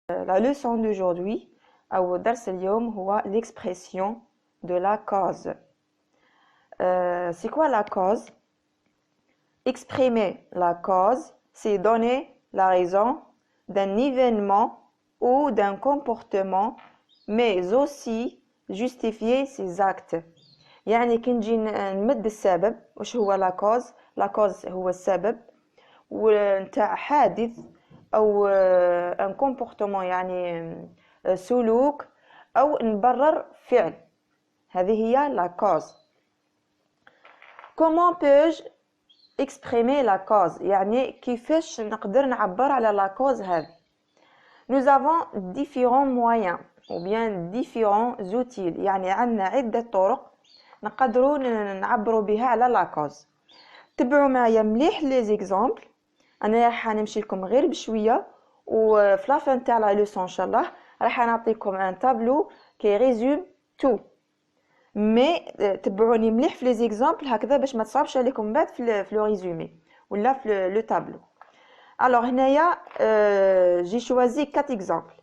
La leçon d'aujourd'hui, أو درس اليوم هو l'expression de la cause. C'est quoi la cause? Exprimer la cause, c'est donner la raison d'un événement ou d'un comportement, mais aussi justifier ses actes. يعني كي نجي نمد السبب واش هو لا كوز؟ لا كوز هو السبب ونتاع حادث او ان كومبورتمون، يعني سلوك او نبرر فعل. هذه هي لا كوز. comment peux-je exprimer la cause؟ يعني كيفاش نقدر نعبر على لا كوز هذه. nous avons différents moyens ou bien différents outils، يعني عندنا عدة طرق نقدروا نعبروا بها على لا كوز. تبعوا معايا مليح لي زيكزامبل. انا راح نمشي لكم غير بشويه، وفي لافان تاع لا لوسون ان شاء الله راح نعطيكم ان تابلو كي ريزوم تو. مي تبعوني مليح في لي زيكزامبل هكذا باش ما تصعبش عليكم بعد في لو ريزومي ولا في لو تابلو. الوغ هنايا جي شوازي 4 exemples.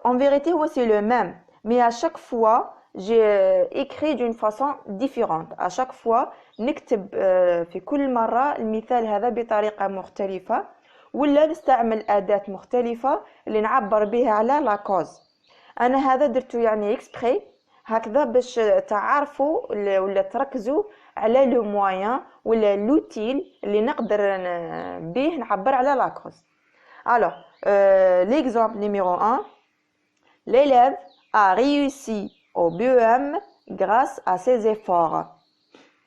En vérité هو سي لو ميم، مي à chaque fois j'ai écrit d'une façon différente. à chaque fois نكتب في كل مرة المثال هذا بطريقة مختلفة، ولا نستعمل أداة مختلفة اللي نعبر بها على لا كوز. أنا هذا درته يعني إكسبري هكذا باش تعرفوا ولا تركزوا على لو موان ولا لوتيل اللي نقدر به نعبر على لا كوز. alors l'exemple numéro 1. l'élève a réussi au BEM grâce à ses efforts.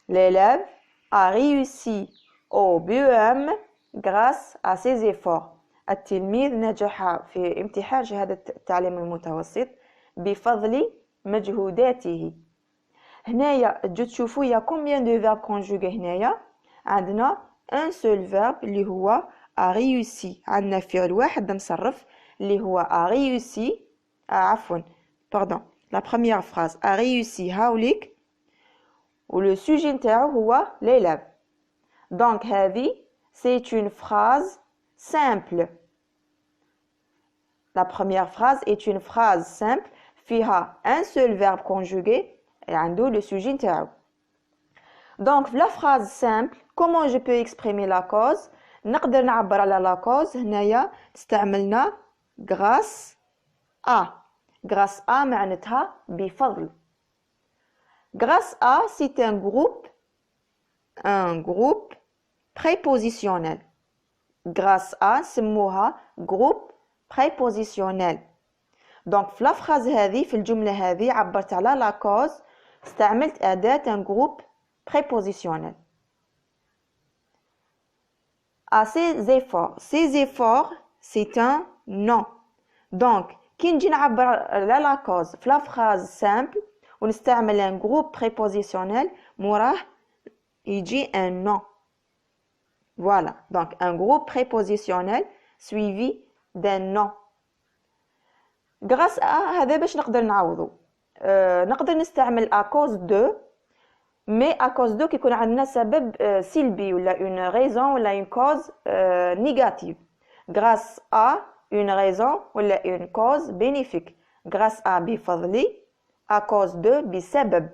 L'élève a réussi au BEM grâce à ses efforts. التلميذ نجح في امتحان شهادة التعليم المتوسط بفضل مجهوداته. هنايا تجو تشوفوا يا combien de verbes conjugués هنايا. عندنا un seul verbe اللي هو a réussi. عندنا فعل واحد مصرف اللي هو a réussi. عفوا pardon, la première phrase a réussi هاوليك، و le sujet نتاعو هو l'élève. donc هذه c'est une phrase simple. la première phrase est une phrase simple فيها un seul verbe conjugué عنده le sujet نتاعو. donc la phrase simple comment je peux exprimer la cause؟ نقدر نعبر على la cause هنايا استعملنا grâce à. grâce à معناتها بفضل. grâce à c'est un groupe prépositionnel. grâce à سموها groupe prépositionnel. donc في la phrase هذه في الجملة هذه عبرت على la cause استعملت أداة un groupe prépositionnel. à ses efforts c'est un nom. donc كي نجي نعبر على لا كوز في لا فراز سامبل ونستعمل ان جروب بريبوزيسيونيل موراه يجي ان نون. فوالا دونك ان جروب بريبوزيسيونيل سويفي دان نون. غراس هذا باش نقدر نعوضو. نقدر نستعمل ا كوز دو، مي ا كوز دو كيكون عندنا سبب سلبي ولا اون ريزون ولا اون كوز نيجاتيف. غراس ا une raison ولا une cause bénéfique. grâce à بفضلي، à cause de بسبب.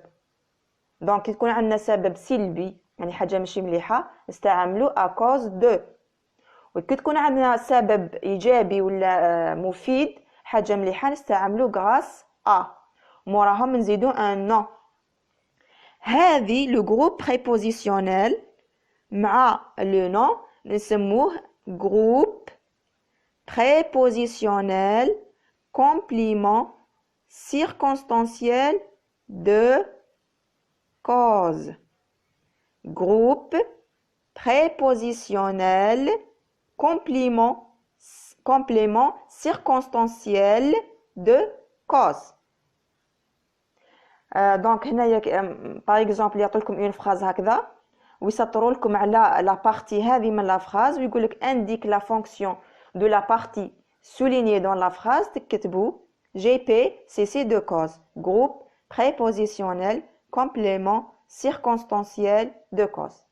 donc كي تكون عندنا سبب سلبي يعني حاجة ماشي مليحة نستعملو à cause de. وكي تكون عندنا سبب إيجابي ولا مفيد حاجة مليحة نستعملو grâce à. موراهم نزيدو un nom. هذه le groupe prépositionnel مع le nom نسموه groupe prépositionnel complément circonstanciel de cause. groupe prépositionnel complément circonstanciel de cause. donc هنايا par exemple يعطيلكم une phrase هكذا ويسطروا لكم على la partie هذه من la phrase ويقول لك indique la fonction de la partie soulignée dans la phrase. تكتبوا GP CC de cause groupe prépositionnel complément circonstanciel de cause.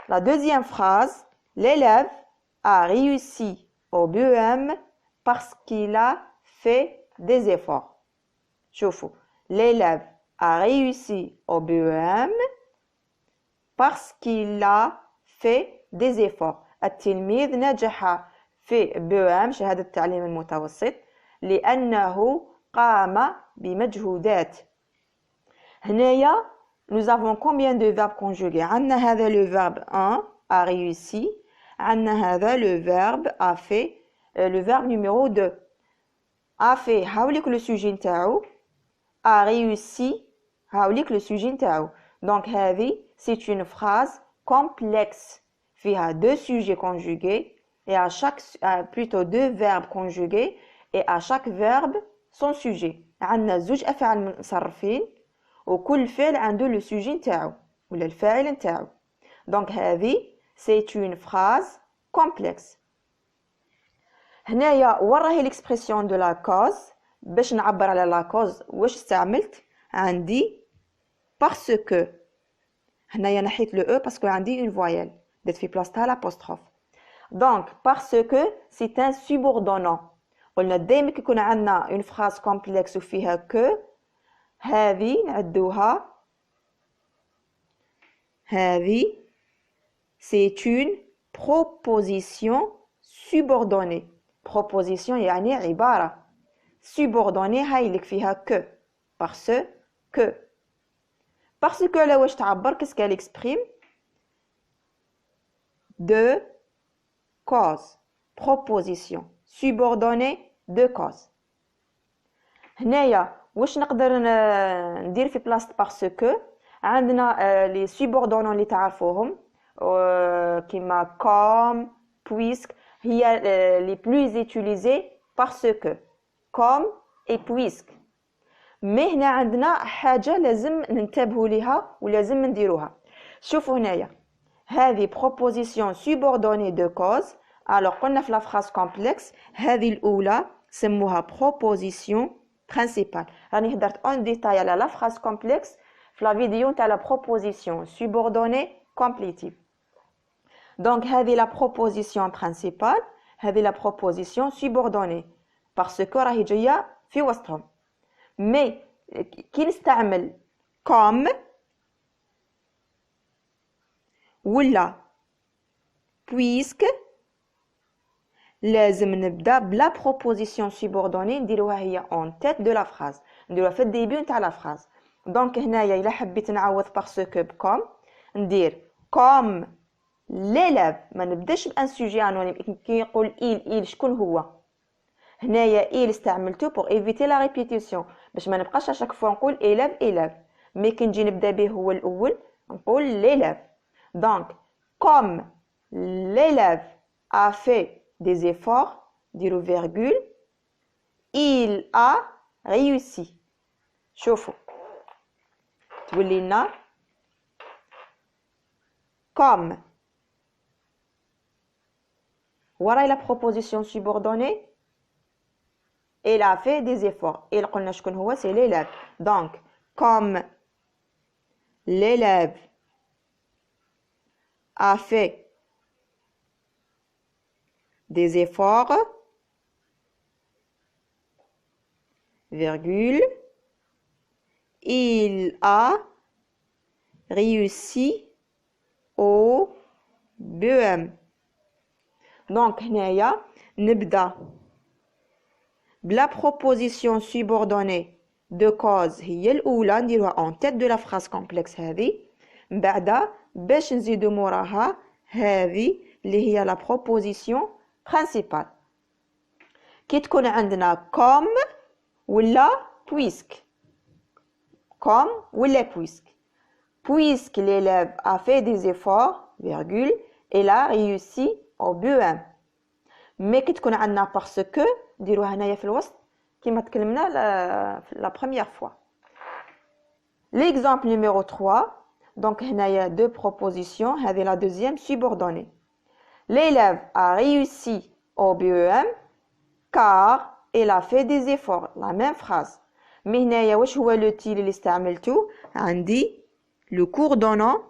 la deuxième phrase l'élève a réussi au BEM parce qu'il a fait des efforts. شوفوا, l'élève a réussi au BEM parce qu'il a fait des efforts. التلميذ نجح في BEM شهادة التعليم المتوسط لأنه قام بمجهودات. هنايا nous avons combien de verbes conjugués؟ عندنا هذا le verbe 1 a réussi. عندنا هذا le verbe a fait. Le verbe numéro 2 a fait. هاوليك le sujet نتاعو. A réussi. هاوليك le sujet نتاعو. Donc هذه c'est une phrase complexe. فيها deux sujets conjugués et à chaque plutôt deux verbes conjugués et à chaque verbe son sujet. عندنا زوج أفعال متصرفين وكل فعل عنده le sujet نتاعو ولا الفاعل نتاعو. Donc هذه c'est une phrase complexe. هنايا وين راهي l'expression de la cause؟ باش نعبر على la cause واش استعملت؟ عندي parce que. هنايا نحيت le e parce que عندي une voyelle درت في بلاصتها l'apostrophe. Donc parce que c'est un subordonnant. قلنا دائما كي يكون عندنا une phrase complexe وفيها que هذه نعدوها هذه c'est une proposition subordonnée. proposition يعني عبارة subordonnée هاي لك فيها que parce que. Parce que là واش تعبر qu'est-ce qu'elle exprime? De cause. Proposition. Subordonnée de cause. هنايا واش نقدر ندير في بلاصة parce que عندنا les subordonnants اللي تعرفوهم كيما comme puisque هي les plus utilisés parce que comme et puisque. مي هنا عندنا حاجة لازم ننتبهوا ليها ولازم نديروها. شوفوا هنايا هذه proposition subordonnée de cause. alors قلنا في la phrase complexe هذه الأولى سموها proposition principale. راني هدرت en détail على la phrase complexe في la vidéo تاع la proposition subordonnée complétive. donc هذه la proposition principale هذه la proposition subordonnée parce que راهي جاية في وسطهم. mais كي نستعمل comme ولا puisque لازم نبدا بلا proposition subordonnée نديروها هي en tête de la phrase نديروها في الديبي نتاع la phrase. donc هنايا الا حبيت نعوض parce que بكم ندير comme l'élève. ما نبداش بان سوجي انونيم كي يقول il شكون هو. هنايا il استعملته pour éviter la répétition باش ما نبقاش chaque fois نقول élève. مي كي نجي نبدا به هو الاول نقول l'élève. donc comme l'élève a fait des efforts ديرو virgule il a réussi. شوفوا تولي لنا comme وراي la proposition subordonnée il a fait des efforts. il قلنا شكون هو c'est l'élève. donc comme l'élève a fait des efforts virgule il a réussi au BEM. donc هنايا نبدا بلا proposition subordonnée de cause هي الأولى نديروها en tête de la phrase complexe هذه. من بعد باش نزيدو موراها هذه اللي هي la proposition principale. كي تكون عندنا comme ولا puisque. comme ولا puisque. puisque l'élève a fait des efforts virgule il a réussi au BEM. مي كي تكون عندنا parce que نديروها هنايا في الوسط كما تكلمنا la première fois. l'exemple numéro 3. donc هنايا deux propositions هذه la deuxième subordonnée. l'élève a réussi au BEM car il a fait des efforts. la même phrase. مي هنايا واش هو le til اللي استعملته؟ عندي le coordonnant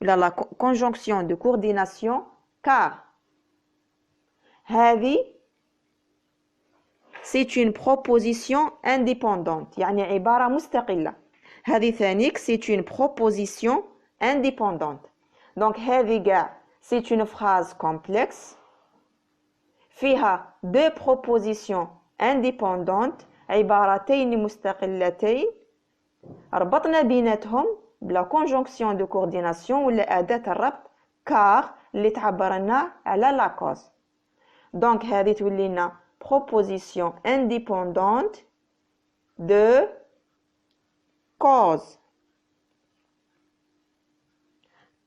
ولا la conjonction de coordination car. هذه c'est une proposition indépendante يعني عبارة مستقلة. هذه ثانيك c'est une proposition indépendante. donc هذه كاع c'est une phrase complexe فيها deux propositions indépendantes عبارتين مستقلتين ربطنا بيناتهم بلا conjonction de coordination ولا أداة الربط car اللي تعبر لنا على لا cause. donc هذه تولي لنا proposition indépendante de cause.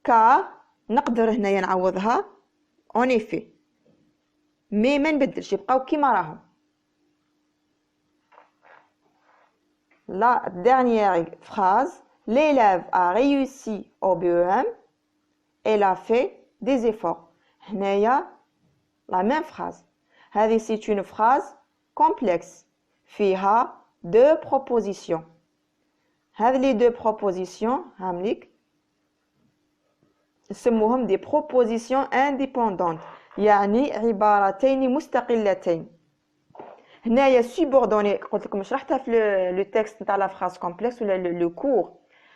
car نقدر هنايا نعوضها en effet مي ما نبدلش يبقاو كيما راهم. La dernière phrase, l'élève a réussi au BEM, elle a fait des efforts. هنايا la même phrase. هذه c'est une phrase complexe فيها deux propositions. هذه les deux propositions هامليك نسموهم des propositions indépendantes يعني عبارتين مستقلتين. هنايا سوبوردوني قلت لكم شرحتها في لو تكست نتاع لا فراز كومبلكس ولا لو كور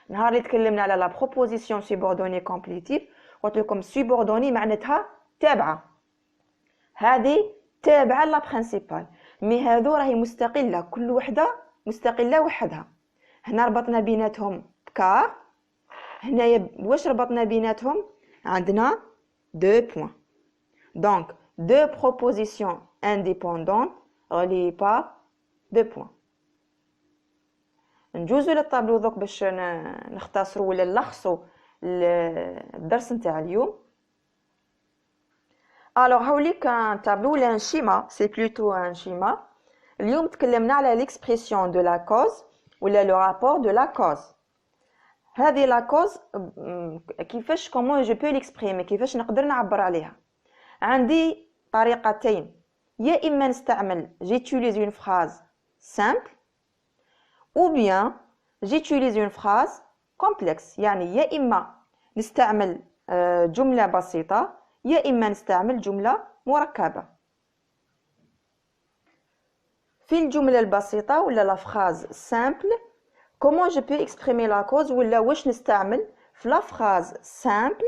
نهار اللي تكلمنا على لا بروبوزيسيون سوبوردوني كومبليتيف قلت لكم سوبوردوني معناتها تابعه. هذه تابعه لا برينسيبال مي هذو راهي مستقله كل وحده مستقله وحدها. هنا ربطنا بيناتهم بكار. هنايا واش ربطنا بيناتهم عندنا دو بوين. دونك دو بروبوزيسيون انديبوندونت relié par deux points. نجوزو للطابلو دوك باش نختصروا ولا نلخصوا الدرس نتاع اليوم. alors هاوليك ان تابلو ولا ان شيما سي بلوتو ان شيما. اليوم تكلمنا على l'expression de la cause ولا le rapport de la cause. هذه لا كوز كيفاش comment je peux l'exprimer كيفاش نقدر نعبر عليها. عندي طريقتين يا إما نستعمل j'utilise une phrase simple ou bien j'utilise une phrase complexe يعني يا إما نستعمل جملة بسيطة يا إما نستعمل جملة مركبة. في الجملة البسيطة ولا la phrase simple comment je peux exprimer la cause ولا واش نستعمل في la phrase simple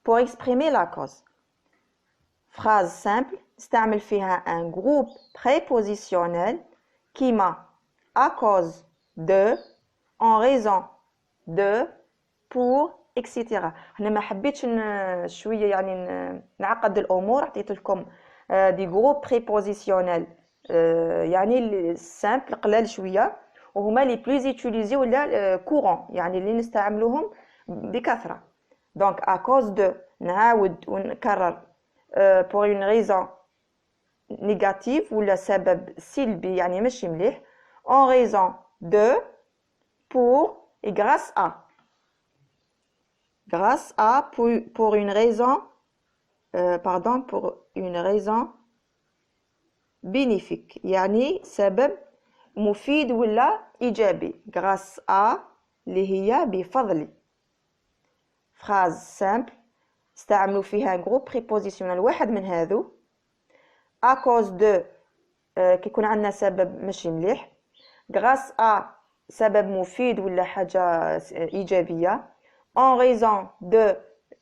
pour exprimer la cause. phrase simple نستعمل فيها un groupe prépositionnel كيما à cause de en raison de pour etc. هنا ما حبيتش شويه يعني نعقد الامور عطيت لكم دي جروب بريبوزيسيونيل يعني simple قلال شويه وهما لي بلوز يوتيليزي ولا كورون يعني اللي نستعملوهم بكثره. دونك à cause de نعاود ونكرر pour une raison négative ولا سبب سلبي يعني ماشي مليح en raison de pour et grâce à pour une raison pour une raison bénéfique يعني سبب مفيد ولا إيجابي grâce à اللي هي بفضل. phrase simple استعملوا فيها جروب بريبوزيسيونال واحد من هذو à cause de كيكون عندنا سبب ماشي مليح grâce à سبب مفيد ولا حاجة إيجابية en raison de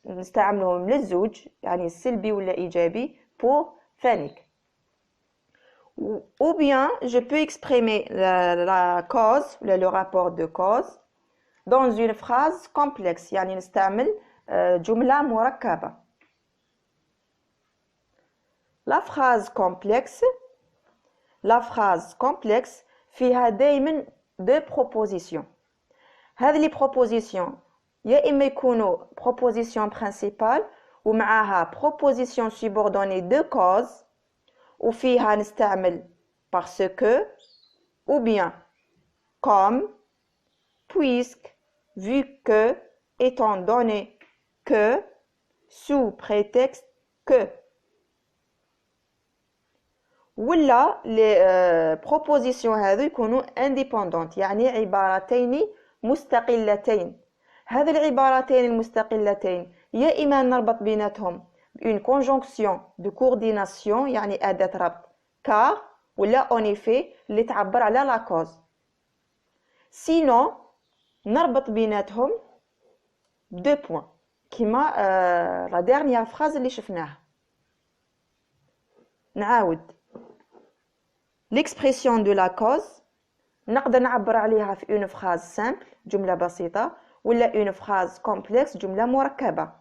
نستعملهم للزوج يعني السلبي ولا إيجابي pour ثانيك. ou bien je peux exprimer la cause ولا le rapport de cause dans une phrase complexe يعني نستعمل جملة مركبة. la phrase complexe فيها دايما deux propositions. هذه لي propositions يا إما يكونوا proposition principale ومعها proposition subordonnée de cause وفيها نستعمل parce que ou bien comme puisque vu que étant donné que sous prétexte que. ولا لي بروبوزيسيون هذو يكونوا انديبوندونت يعني عبارتين مستقلتين. هذه العبارتين المستقلتين يا اما نربط بيناتهم une conjonction de coordination يعني أداة ربط car ولا en effet اللي تعبر على لا كوز. sinon نربط بيناتهم دو بوين كيما لا ديرنيير فراز اللي شفناها. نعاود l'expression de la cause نقدر نعبر عليها في une phrase simple جملة بسيطة ولا une phrase complexe جملة مركبة.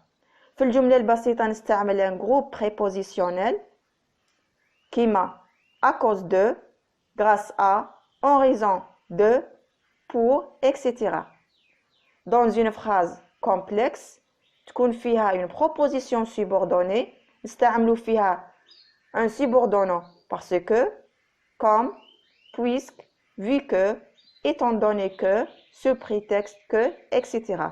في الجملة البسيطة نستعمل un groupe prépositionnel كيما à cause de, grâce à, en raison de, pour, etc. Dans une phrase complexe تكون فيها une proposition subordonnée نستعملوا فيها un subordonnant parce que, comme, puisque, vu que, étant donné que, sous prétexte que, etc.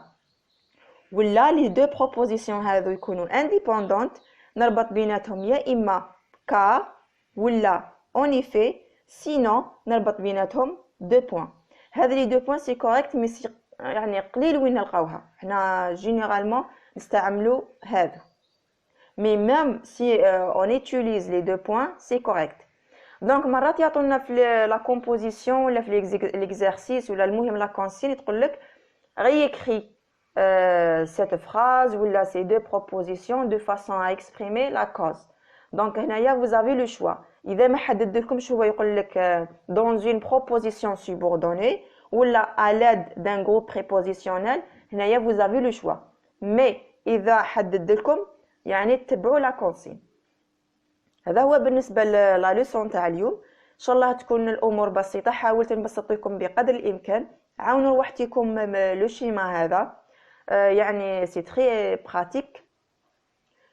ولا les deux propositions هذو يكونوا indépendantes نربط بيناتهم يا إما car ولا en effet sinon نربط بيناتهم deux points. هذه les deux points c'est correct mais يعني قليل وين نلقاوها حنا généralement نستعملوا هذا. mais même si on utilise les deux points c'est correct. donc مرات يعطونا في la composition ولا في l'exercice ولا المهم la consigne تقول لك réécris cette phrase ou là ces deux propositions de façon à exprimer la cause. donc هنايا vous avez le choix. إذا ما حدد لكمش هو يقول لك dans une proposition subordonnée ou là à l'aide d'un groupe prépositionnel هنايا vous avez le choix. mais إذا حدد لكم يعني تتبعوا la consigne. هذا هو بالنسبة لا ليسون تاع اليوم. إن شاء الله تكون الأمور بسيطة. حاولت نبسط لكم بقدر الإمكان. عاونوا روحتكم لو شيما هذا يعني سي تري براتيك.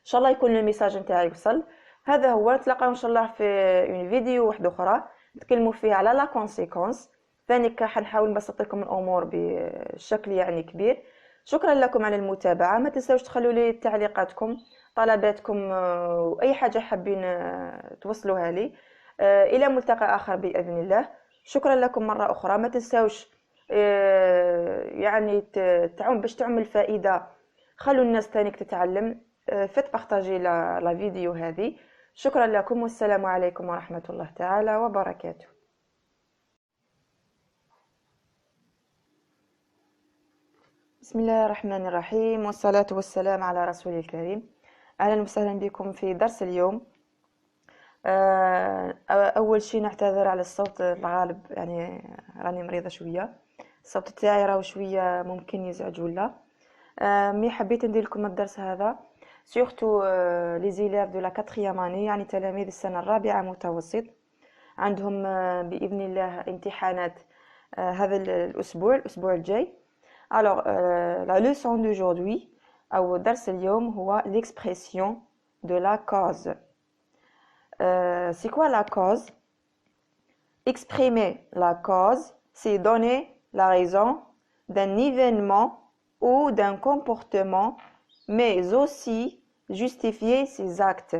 ان شاء الله يكون الميساج نتاعي وصل. هذا هو. نتلاقاو ان شاء الله في اون فيديو واحده اخرى نتكلموا فيها على لا كونسيكونس. ثاني حنحاول نبسط لكم الامور بشكل يعني كبير. شكرا لكم على المتابعه. ما تنساوش تخلوا لي تعليقاتكم طلباتكم واي حاجه حابين توصلوها لي. الى ملتقى اخر باذن الله. شكرا لكم مره اخرى. ما تنساوش يعني باش تعمل فائده خلوا الناس تانيك تتعلم. فيت بارطاجي لا فيديو هذه. شكرا لكم والسلام عليكم ورحمه الله تعالى وبركاته. بسم الله الرحمن الرحيم والصلاه والسلام على رسول الكريم. اهلا وسهلا بكم في درس اليوم. اول شيء نعتذر على الصوت الغالب يعني راني مريضه شويه. الصوت تاعي راهو شويه ممكن يزعج ولا مي حبيت ندير لكم الدرس هذا سورتو لي زيليف دو لا 4 اني يعني تلاميذ السنه الرابعه متوسط عندهم باذن الله امتحانات هذا الاسبوع الجاي. alors la leçon d'aujourd'hui او درس اليوم هو l'expression de la cause. c'est quoi la cause? exprimer la cause c'est donner la raison d'un événement ou d'un comportement mais aussi justifier ses actes.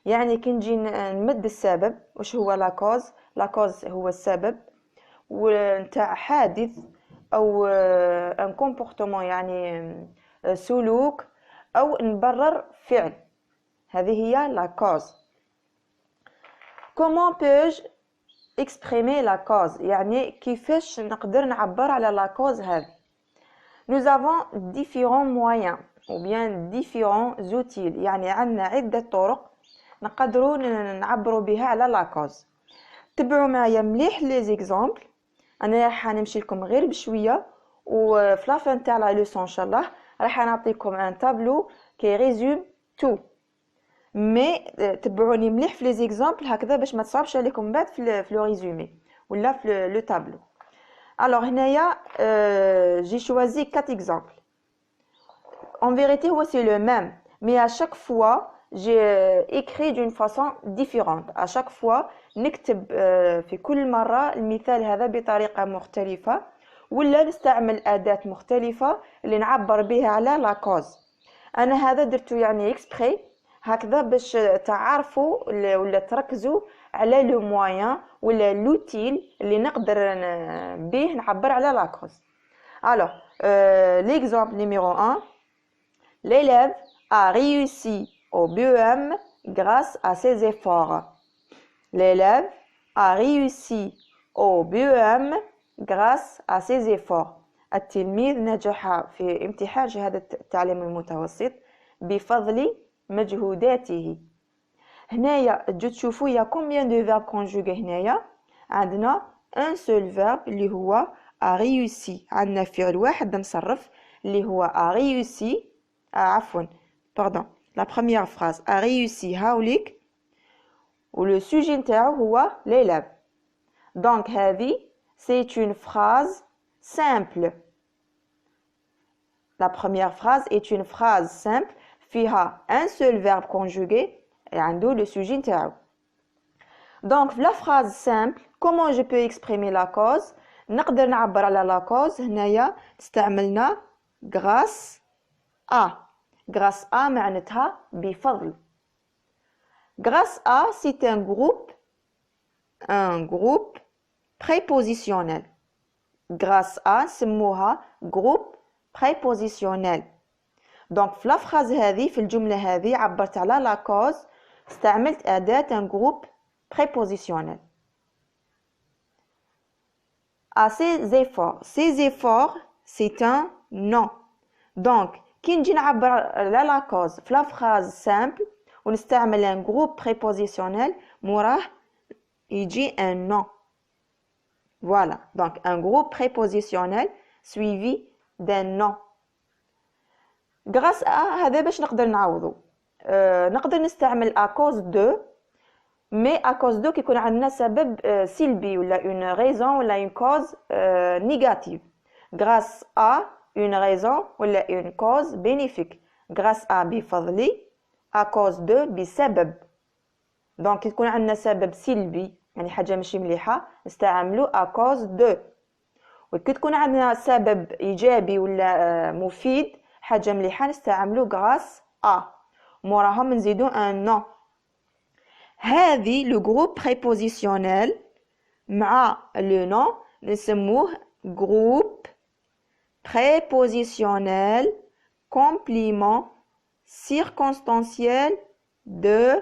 يعني كي نجي نمد السبب واش هو لا كوز هو السبب ونتاع حادث او ان كومبورتمون يعني سلوك او نبرر فعل. هذه هي لا كوز. comment peux-je exprimer la cause يعني كيفاش نقدر نعبر على لا كوز هذه. nous avons différents moyens ou bien différents outils يعني عندنا عدة طرق نقدروا نعبروا بها على لا كوز. تبعوا معايا مليح لي زيكزامبل. انا راح نمشي لكم غير بشويه وفي لافان تاع لا لوسون ان شاء الله راح نعطيكم ان تابلو كي ريزوم تو. مي تبعوني مليح في لي زيكزامبل هكذا باش ما تصعبش عليكم بعد في لو ريزومي ولا في لو تابلو. alors هنايا j'ai choisi 4 exemples. en vérité c'est le même mais à chaque fois j'ai écrit d'une façon différente. à chaque fois نكتب في كل مرة المثال هذا بطريقة مختلفة ولا نستعمل أداة مختلفة اللي نعبر بها على لا كوز. أنا هذا درته يعني إكسبري هكذا باش تعرفوا ولا تركزوا على لو موين ولا لوتيل اللي نقدر به نعبر على لا كوز. alors l'exemple numéro 1. l'élève a réussi au BEM grâce à ses efforts. l'élève a réussi au BEM grâce à ses efforts. التلميذ نجح في امتحان شهادة التعليم المتوسط بفضل مجهوداته. هنايا تجو تشوفوا يا combien de verbes conjugués هنايا. عندنا un seul verbe اللي هو a réussi. عندنا فعل واحد مصرف اللي هو a réussi. عفوا pardon, la première phrase a réussi هاوليك و le sujet نتاعو هو l'élève. Donc هذه c'est une phrase simple. La première phrase est une phrase simple فيها un seul verbe conjugué et عنده le sujet نتاعو. Donc la phrase simple, comment je peux exprimer la cause? نقدر نعبر على la cause هنايا استعملنا grâce à. Grâce à معناتها بفضل. Grâce à c'est un groupe prépositionnel. Grâce à نسموها groupe prépositionnel. Donc في la phrase هذه في الجملة هذه عبرت على la cause استعملت أداة un groupe prépositionnel. À ses efforts. Ses efforts c'est un nom. Donc كي نجي نعبر على la cause في la phrase simple ونستعمل un groupe prépositionnel موراه يجي un nom. Voilà, donc un groupe prépositionnel suivi d'un nom. Grâce à هذا باش نقدر نعوضو. نقدر نستعمل à cause de, mais à cause de كيكون عندنا سبب سلبي ولا une raison ولا une cause négative. Grâce à une raison ولا une cause bénéfique. Grâce à بفضل, à cause de بسبب. donc كيكون عندنا سبب سلبي يعني حاجة ماشي مليحة نستعملو à cause de. وكي تكون عندنا سبب إيجابي ولا مفيد حاجة مليحة نستعملو grâce à. موراهم نزيدو un nom. هذه le groupe prépositionnel مع le nom نسموه groupe prépositionnel complément circonstanciel de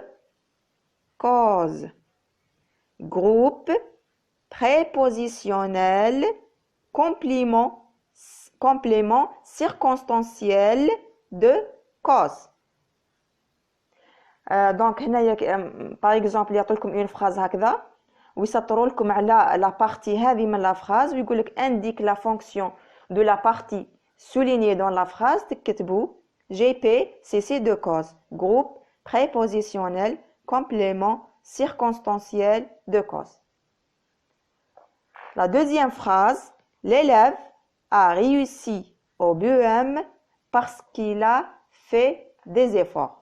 cause. Groupe prépositionnel complément circonstanciel de cause. Donc هنايا par exemple يعطولكم une phrase هكذا ويسطروا لكم على la partie هذه من la phrase ويقول لك indique la fonction de la partie soulignée dans la phrase تكتبوا GP CC de cause. Groupe prépositionnel complément circonstanciel de cause. La deuxième phrase, l'élève a réussi au BEM parce qu'il a fait des efforts.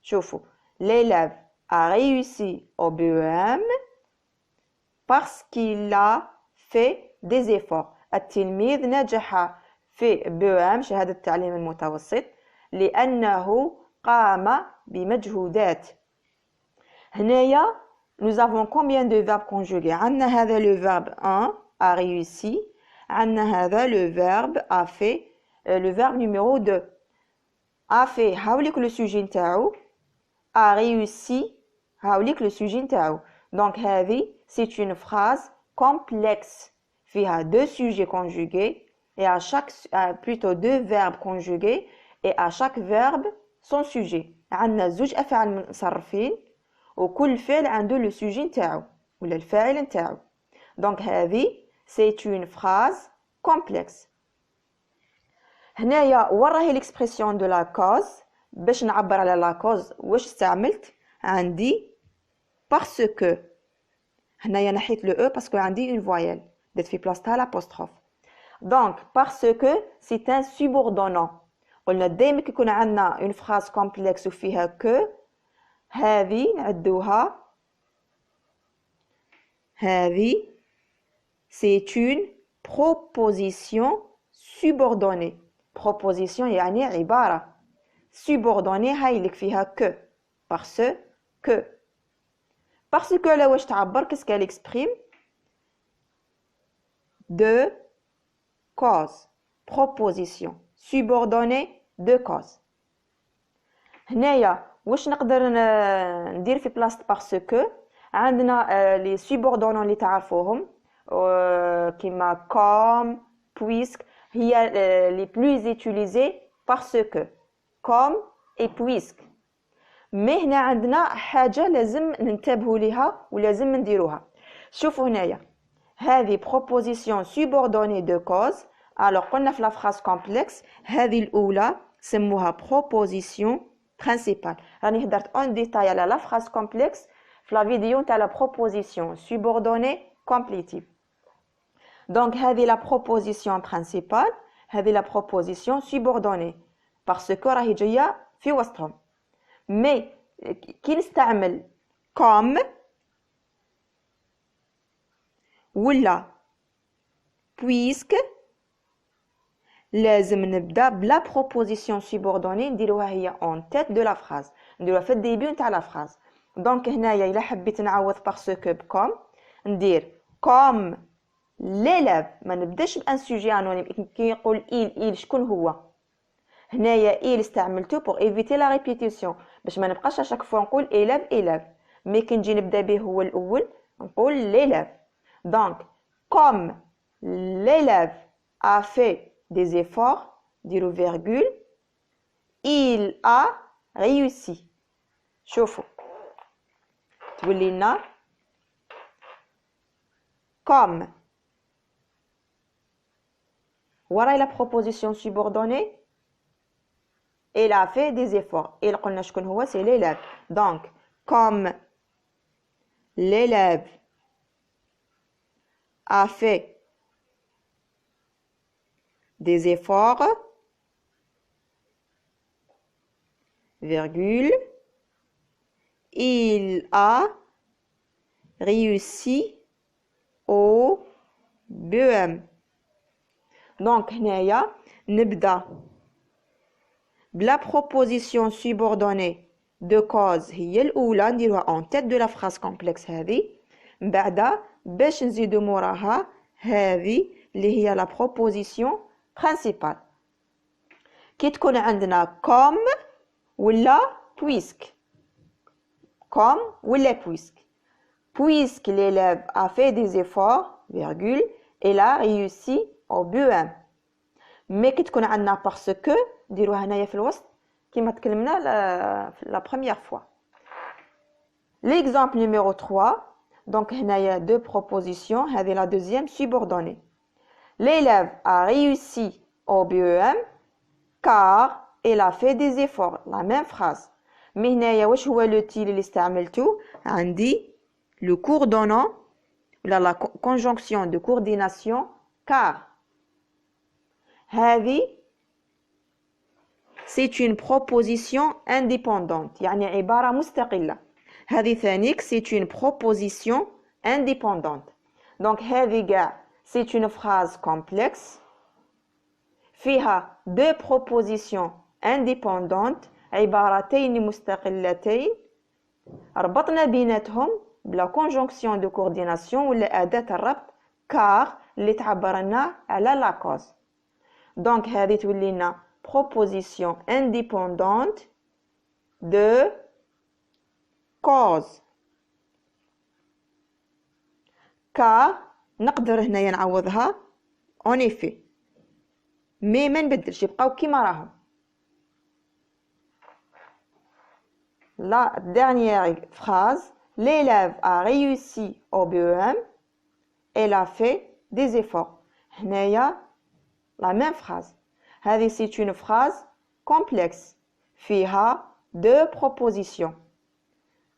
شوفوا, l'élève a réussi au BEM parce qu'il a fait des efforts. التلميذ نجح في BEM شهادة التعليم المتوسط لأنه قام بمجهودات. هنايا nous avons combien de verbes conjugués؟ عندنا هذا le verbe 1 a réussi. عندنا هذا le verbe a fait. Le verbe numéro 2 a fait هاوليك le sujet نتاعو. a réussi هاوليك le sujet نتاعو. donc هذه c'est une phrase complexe فيها deux sujets conjugués et à chaque plutôt deux verbes conjugués et à chaque verbe son sujet. عندنا زوج أفعال مصرفين وكل فعل عنده le sujet نتاعو ولا الفاعل نتاعو. donc هذه c'est une phrase complexe. هنايا وراهي l'expression de la cause. باش نعبر على la cause واش استعملت؟ عندي parce que. هنايا نحيت le e parce que عندي une voyelle درت في بلاصتها l'apostrophe. donc parce que c'est un subordonnant. قلنا دائما كيكون عندنا une phrase complexe وفيها que هذه نعدوها هذه c'est une proposition subordonnée. proposition يعني عبارة subordonnée هاي اللي فيها que parce que. parce que là واش تعبر qu'est-ce qu'elle exprime de cause. proposition subordonnée de cause. هنايا واش نقدر ندير في بلاصة parce que عندنا لي سوبوردونون اللي تعرفوهم كيما comme puisque هي les plus utilisés parce que comme et puisque. مي هنا عندنا حاجة لازم ننتبهوا ليها ولازم نديروها. شوفوا هنايا هذه proposition subordonnée de cause. alors قلنا في la phrase complexe هذه الأولى سموها proposition principale. راني هدرت en détail على la phrase complexe في la vidéo نتاع la proposition subordonnée complétive. donc هذه la proposition principale هذه la proposition subordonnée parce que راهي جاية في وسطهم. مي كي نستعمل comme ولا puisque لازم نبدا بلا proposition subordonnée نديروها هي en tête de la phrase نديروها في الديبي نتاع لا phrase. دونك هنايا الا حبيت نعوض parce que comme ندير comme l'élève ما نبداش بان سوجي انونيم كي يقول il شكون هو هنايا il استعملته pour éviter la répétition باش ما نبقاش à chaque fois نقول élève مي كي نجي نبدا به هو الاول نقول l'élève. donc comme l'élève a fait des efforts ديرو virgule il a réussi. شوفوا تولي لنا comme وراي la proposition subordonnée il a fait des efforts. il قلنا شكون هو c'est l'élève. donc comme l'élève a fait des efforts virgule il a réussi au BEM. donc هنايا نبدا بلا proposition subordonnée de cause هي الاولى نديروها en tête de la phrase complexe هذه من بعد باش نزيدو موراها هذه اللي هي la proposition principale كي تكون عندنا comme ولا puisque comme ولا puisque l'élève a fait des efforts virgule il a réussi au BEM. مي كي تكون عندنا parce que نديروها هنايا في الوسط كيما تكلمنا la première fois. l'exemple numéro 3 donc هنايا deux propositions هذه la deuxième subordonnée. l'élève a réussi au BEM car il a fait des efforts. la même phrase. مي هنايا واش هو لو تيل اللي استعملته عندي le coordonnant ولا la conjonction de coordination car. هذه c'est une proposition indépendante يعني عبارة مستقلة. هذه ثانيك c'est une proposition indépendante. donc هذه كاع c'est une phrase complexe فيها deux propositions indépendantes عبارتين مستقلتين ربطنا بيناتهم بلا conjonction de coordination ولا أداة الربط car اللي تعبر لنا على la cause. donc هذه تولي لنا proposition indépendante de cause car نقدر هنايا نعوضها en effet مي ما نبدلش يبقاو كيما راهم. la dernière phrase l'élève a réussi au BEM elle a fait des efforts. هنايا la même phrase. هذه c'est une phrase complexe فيها deux propositions.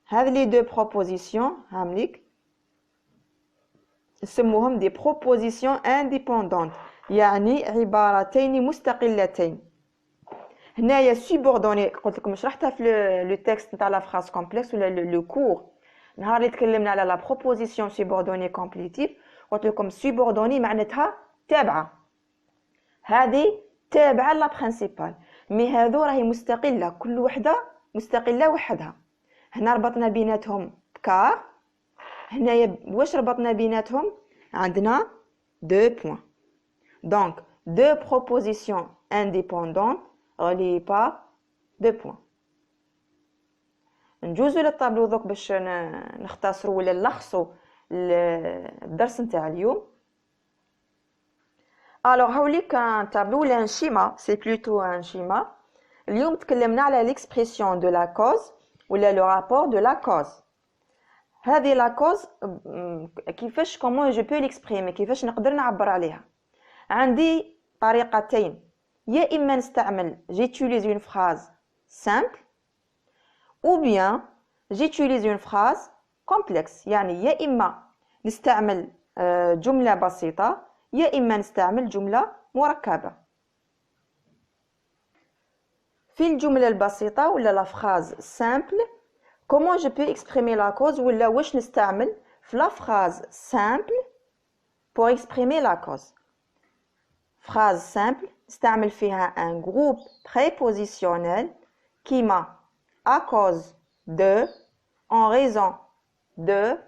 هذه les deux propositions هامليك نسموهم des propositions indépendantes يعني عبارتين مستقلتين. هنايا subordonnée قلت لكم شرحتها في لو تكست نتاع لا phrase complexe ولا لو كور نهار اللي تكلمنا على لا proposition subordonnée complétive قلت لكم subordonnée معناتها تابعة. هذه تابعة لا برينسيبال مي هذو راهي مستقلة كل وحدة مستقلة وحدها. هنا ربطنا بيناتهم بكار هنايا واش ربطنا بيناتهم عندنا deux points. donc deux propositions indépendantes reliées par deux points. نجوزو للطابلو دوك باش نختصروا ولا نلخصوا الدرس نتاع اليوم. الوغ هاوليك ان طابلو ولا ان شيما، سي بلوتو ان شيما. اليوم تكلمنا على ليكسبريسيون دو لا كوز ولا لو رابور دو لا كوز. هذه لا كوز كيفاش كومون جو بو ليكسبريمي، كيفاش نقدر نعبر عليها. عندي طريقتين، يا اما نستعمل جيتيليز اون فراز سامبل ou bien j'utilise une phrase complexe. يعني يا إما نستعمل جملة بسيطة يا إما نستعمل جملة مركبة. في الجملة البسيطة ولا la phrase simple, comment je peux exprimer la cause ولا واش نستعمل في la phrase simple pour exprimer la cause. Phrase simple نستعمل فيها un groupe prépositionnel كيما à cause de, en raison de,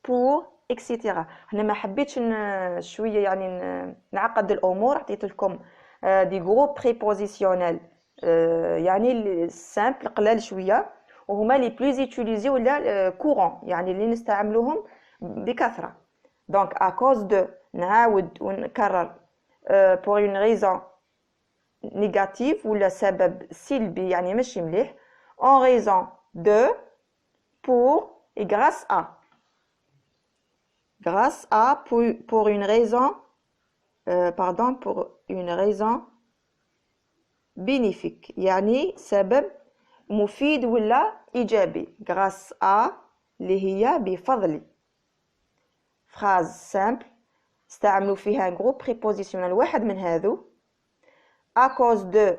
pour, etc. أنا ما حبيتش شوية يعني نعقد الأمور، عطيت لكم دي جروب بريبوزيسيونيل يعني سامبل قلال شوية، وهما لي بلوز يوتيليزي ولا كورون يعني اللي نستعملوهم بكثرة. دونك à cause de نعاود ونكرر pour une raison négative ولا سبب سلبي يعني ماشي مليح. En raison de, pour et grâce à. Grâce à, pour une raison, pour une raison bénéfique. يعني سبب مفيد ولا إيجابي. Grâce à اللي هي بفضل. Phrase simple استعملوا فيها groupe prépositionnel واحد من هذو. À cause de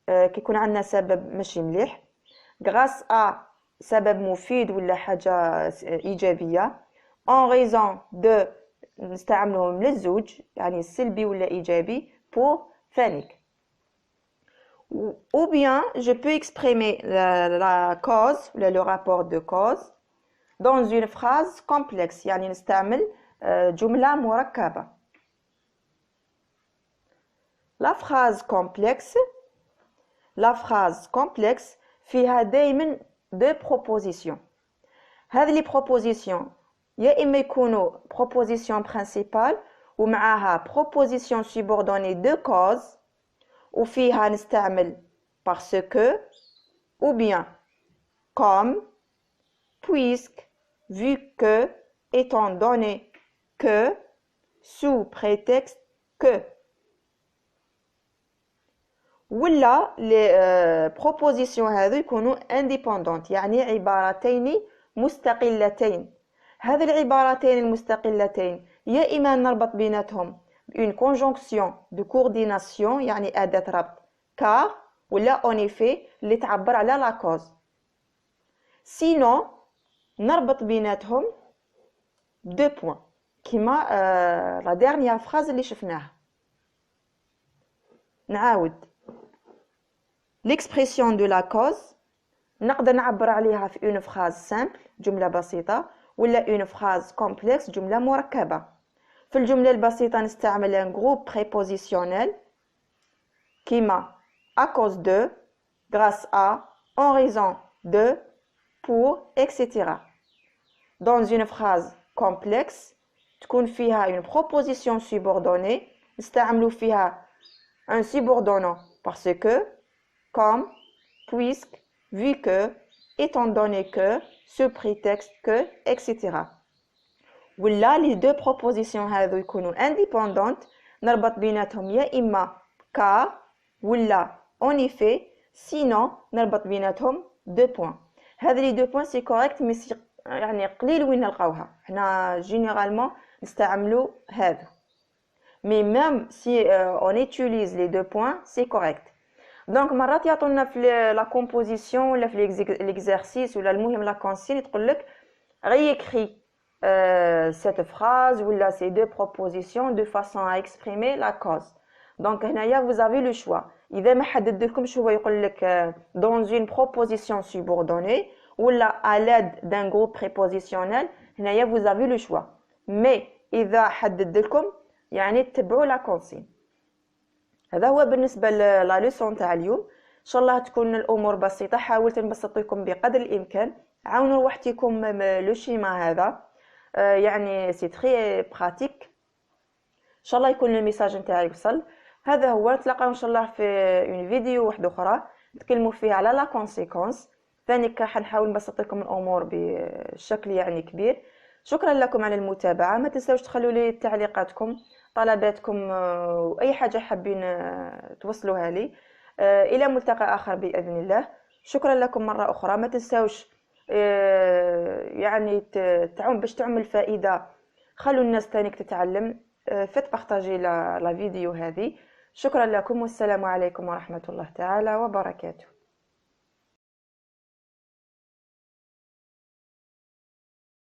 كيكون عندنا سبب ماشي مليح. grâce à سبب مفيد ولا حاجة إيجابية. en raison de نستعملهم للزوج يعني السلبي ولا إيجابي pour ثانيك. ou bien je peux exprimer la cause ولا le rapport de cause dans une phrase complexe يعني نستعمل جملة مركبة. la phrase complexe فيها دائما دو بروبوزيسيون. هذه لي بروبوزيسيون يا اما يكونوا بروبوزيسيون برينسيبال ومعاها بروبوزيسيون سوبوردوني دو كوز وفيها نستعمل parce que ou bien comme puisque vu que étant donné que sous prétexte que. ولا لي بروبوزيسيون هذو يكونوا انديبوندونت يعني عبارتين مستقلتين. هذه العبارتين المستقلتين يا اما نربط بيناتهم une conjonction de coordination يعني أداة ربط car ولا en effet اللي تعبر على لا كوز. sinon نربط بيناتهم دو بوين كيما لا ديرنيير فراز اللي شفناها. نعاود l'expression de la cause نقدر نعبر عليها في une phrase simple جملة بسيطة ولا une phrase complexe جملة مركبة. في الجملة البسيطة نستعمل un groupe prépositionnel كيما à cause de, grâce à, en raison de, pour, etc. Dans une phrase complexe تكون فيها une proposition subordonnée نستعملوا فيها un subordonnant parce que, comme, puisque, vu que, étant donné que, sous prétexte que, etc. ولا les deux propositions هذو يكونوا indépendantes نربط بيناتهم يا إما car ولا en effet sinon نربط بيناتهم deux points. هذه les deux points c'est correct mais يعني قليل وين نلقاوها. حنا généralement نستعملوا هذا. Mais même si on utilise les deux points c'est correct. Donc مرات يعطونا في la composition ولا في l'exercice ولا المهم la consigne تقول لك réécris cette phrase ou là ces deux propositions de façon à exprimer la cause. Donc هنايا vous avez le choix. إذا ما حدد لكمش هو يقول لك dans une proposition subordonnée ou là à l'aide d'un groupe prépositionnel هنايا vous avez le choix. Mais إذا حدد لكم يعني تتبعوا la consigne. هذا هو بالنسبة لا ليسون تاع اليوم. ان شاء الله تكون الامور بسيطه. حاولت نبسط لكم بقدر الامكان. عاونوا روحتكم لو شيما هذا، يعني سي تري براتيك. ان شاء الله يكون الميساج نتاعي وصل. هذا هو، نتلاقاو ان شاء الله في اون فيديو واحده اخرى نتكلموا فيها على لا كونسيكونس. ثاني حنحاول نبسط لكم الامور بشكل يعني كبير. شكرا لكم على المتابعه. ما تنساوش تخلوا لي تعليقاتكم، طلباتكم، واي حاجه حابين توصلوها لي. الى ملتقى اخر باذن الله. شكرا لكم مره اخرى. ما تنساوش يعني باش تعم الفائده، خلوا الناس تانيك تتعلم. فيت بارطاجي لا فيديو هذه. شكرا لكم والسلام عليكم ورحمة الله تعالى وبركاته.